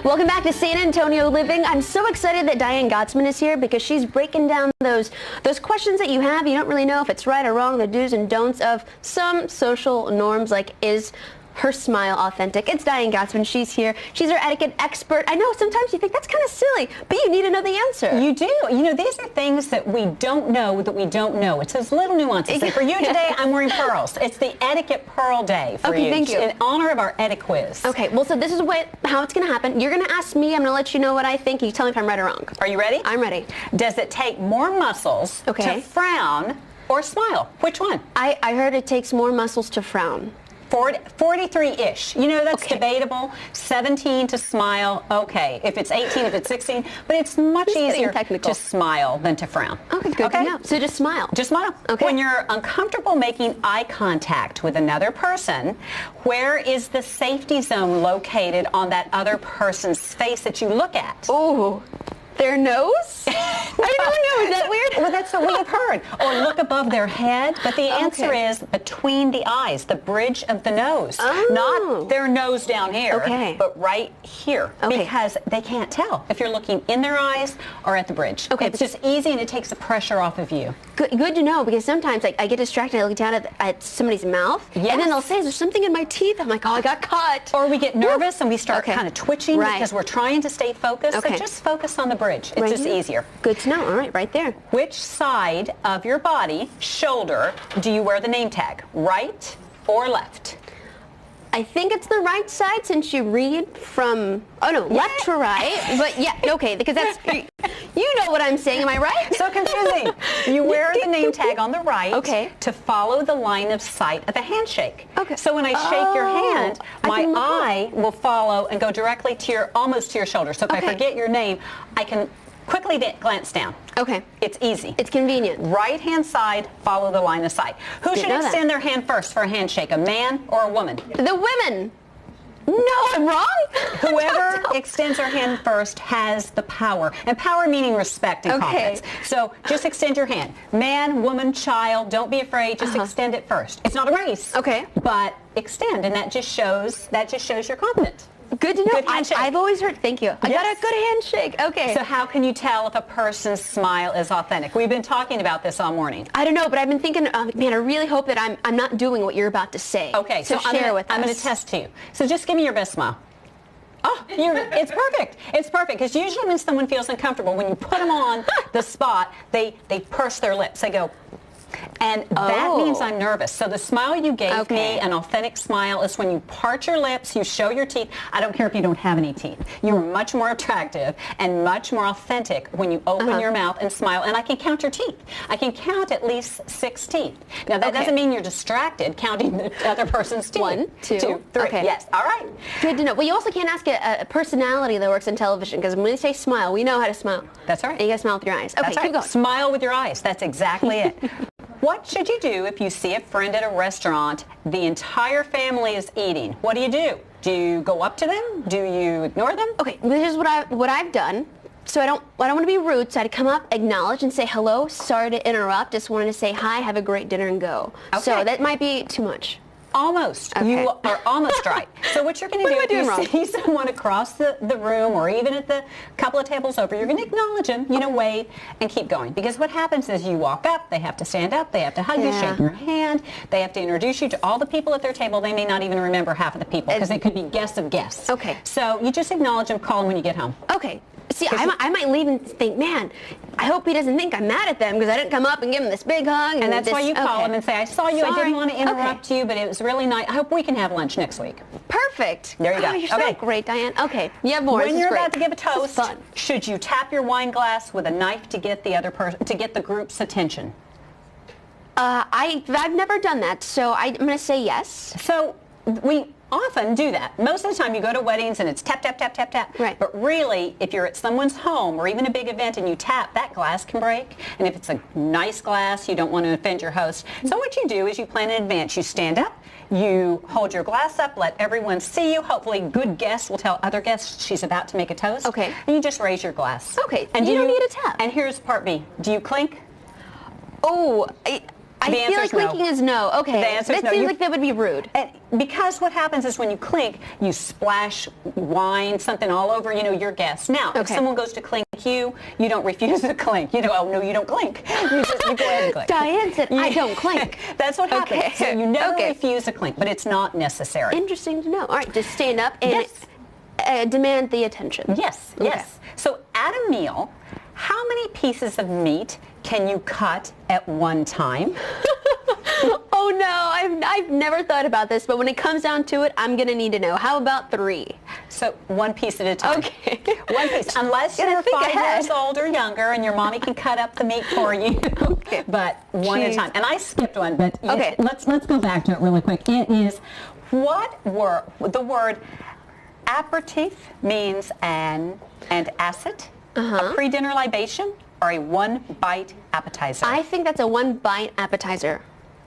Welcome back to San Antonio Living. I'm so excited that Diane Gottsman is here because she's breaking down those questions that you have. You don't really know if it's right or wrong, the do's and don'ts of some social norms, like is her smile authentic. It's Diane Gottsman. She's here. She's our etiquette expert. I know sometimes you think that's kind of silly, but you need to know the answer. You do. You know, these are things that we don't know that we don't know. It's those little nuances. And for you today, I'm wearing pearls. It's the Etiquette Pearl Day for you. Thank you. In honor of our Etiquette quiz. Okay, well, so this is how it's going to happen. You're going to ask me. I'm going to let you know what I think. You tell me if I'm right or wrong. Are you ready? I'm ready. Does it take more muscles to frown or smile? Which one? I heard it takes more muscles to frown. 43-ish. You know, that's debatable. 17 to smile, okay. If it's 18, if it's 16, but it's much easier to smile than to frown. Okay, good to know. So just smile. Just smile. Okay. When you're uncomfortable making eye contact with another person, where is the safety zone located on that other person's face that you look at? Oh. Their nose? I don't know. Is that weird? Well, that's what we have heard. Or look above their head. But the answer is between the eyes, the bridge of the nose. Not their nose down here, but right here. Because they can't tell if you're looking in their eyes or at the bridge. It's just easy and it takes the pressure off of you. Good to know, because sometimes I get distracted. I look down at somebody's mouth, and then they'll say, is there something in my teeth? I'm like, oh, I got caught. Or we get nervous and we start kind of twitching because we're trying to stay focused. So just focus on the bridge. It's just easier. Good to know. All right, right there. Which side of your body, shoulder, do you wear the name tag? Right or left? I think it's the right side since you read from, left to right. But okay, because that's, you know what I'm saying, am I right? So confusing. You wear the name tag on the right to follow the line of sight of the handshake. So when I shake your hand, my eye will follow and go directly to almost to your shoulder. So if I forget your name, I can quickly glance down. It's easy. It's convenient. Right hand side, follow the line of sight. Who should extend their hand first for a handshake, a man or a woman? The women. No, I'm wrong. Whoever extends their hand first has the power. And power meaning respect and confidence. So just extend your hand. Man, woman, child, don't be afraid. Just extend it first. It's not a race. But extend, and that just shows you're confident. Good to know. I've always heard, thank you. I got a good handshake. So how can you tell if a person's smile is authentic? We've been talking about this all morning. I don't know, but I've been thinking, man, I really hope that I'm not doing what you're about to say. So share with us. I'm going to test you. So just give me your best smile. Oh, it's perfect. It's perfect, because usually when someone feels uncomfortable, when you put them on the spot, they purse their lips. They go, and that means I'm nervous. So the smile you gave me, an authentic smile, is when you part your lips, you show your teeth. I don't care if you don't have any teeth. You're much more attractive and much more authentic when you open your mouth and smile. And I can count your teeth. I can count at least 6 teeth. Now, that doesn't mean you're distracted counting the other person's teeth. 1, 2, 3. Yes. All right. Good to know. Well, you also can't ask a personality that works in television, because when they say smile, we know how to smile. That's right. And you got to smile with your eyes. Okay, keep going. Smile with your eyes. That's exactly it. What should you do if you see a friend at a restaurant, the entire family is eating? What do? Do you go up to them? Do you ignore them? Okay, this is what I've done. So I don't want to be rude, so I'd come up, acknowledge, and say hello. Sorry to interrupt. Just wanted to say hi, have a great dinner, and go. So that might be too much. Almost. You are almost right. So what you're going to do if you see someone across the room or even at the couple of tables over, you're going to acknowledge them, wave, and keep going. Because what happens is you walk up, they have to stand up, they have to hug you, shake your hand, they have to introduce you to all the people at their table. They may not even remember half of the people, because it could be guests of guests. So you just acknowledge them, call them when you get home. See, I might leave and think, man, I hope he doesn't think I'm mad at them because I didn't come up and give him this big hug. And that's why you call him and say, I saw you, I didn't want to interrupt you, but it was really nice. I hope we can have lunch next week. Perfect. There you go. You're so great, Diane. You have more. When you're about to give a toast, should you tap your wine glass with a knife to get the other person, to get the group's attention? I've never done that, so I'm going to say yes. So we often do that. Most of the time you go to weddings and it's tap, tap, tap, tap, tap. But really, if you're at someone's home or even a big event and you tap, that glass can break. And if it's a nice glass, you don't want to offend your host. So what you do is you plan in advance. You stand up, you hold your glass up, let everyone see you. Hopefully good guests will tell other guests she's about to make a toast. And you just raise your glass. And you don't need a tap. And here's part B. Do you clink? I feel like clinking is no. Okay. The answer is that seems like that would be rude. Because what happens is when you clink, you splash wine, something all over, your guest. Now, if someone goes to clink you, you don't refuse to clink. You know, oh no, you don't clink. You go ahead and clink. Diane said, I don't clink. That's what happens. So you never refuse a clink, but it's not necessary. Interesting to know. All right, just stand up and demand the attention. Yes, yes. So at a meal, how many pieces of meat can you cut at one time? Oh no, I've never thought about this, but when it comes down to it, I'm gonna need to know. How about 3? So one piece at a time. Okay. One piece. Unless you're 5 years old or younger and your mommy can cut up the meat for you. Okay. But one at a time. And I skipped one, but let's go back to it really quick. It is the word aperitif means an antacid, a pre-dinner libation, or a one-bite appetizer. I think that's a one-bite appetizer.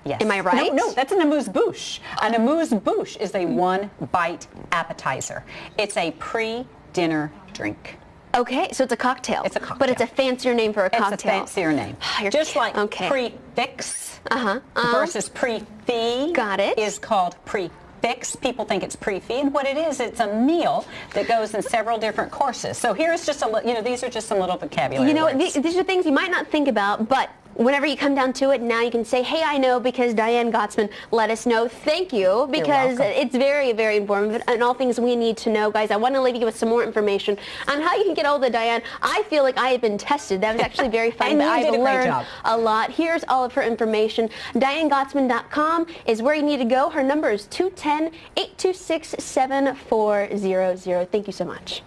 Yes. Am I right? No, that's an amuse-bouche. An amuse-bouche is a one-bite appetizer. It's a pre-dinner drink. Okay, so it's a cocktail. It's a cocktail. But it's a fancier name for a cocktail. It's a fancier name. Just like prefix versus pre-fee is called prefix. People think it's pre-fee, and what it is, it's a meal that goes in several different courses. So here's just these are just some little vocabulary words. These are things you might not think about, but whenever you come down to it, now you can say, hey, I know because Diane Gottsman let us know. Thank you, because it's very, very important and all things we need to know. Guys, I want to leave you with some more information on how you can get hold of Diane. I feel like I have been tested. That was actually very fun, but I've learned a lot. Here's all of her information. DianeGottsman.com is where you need to go. Her number is 210-826-7400. Thank you so much.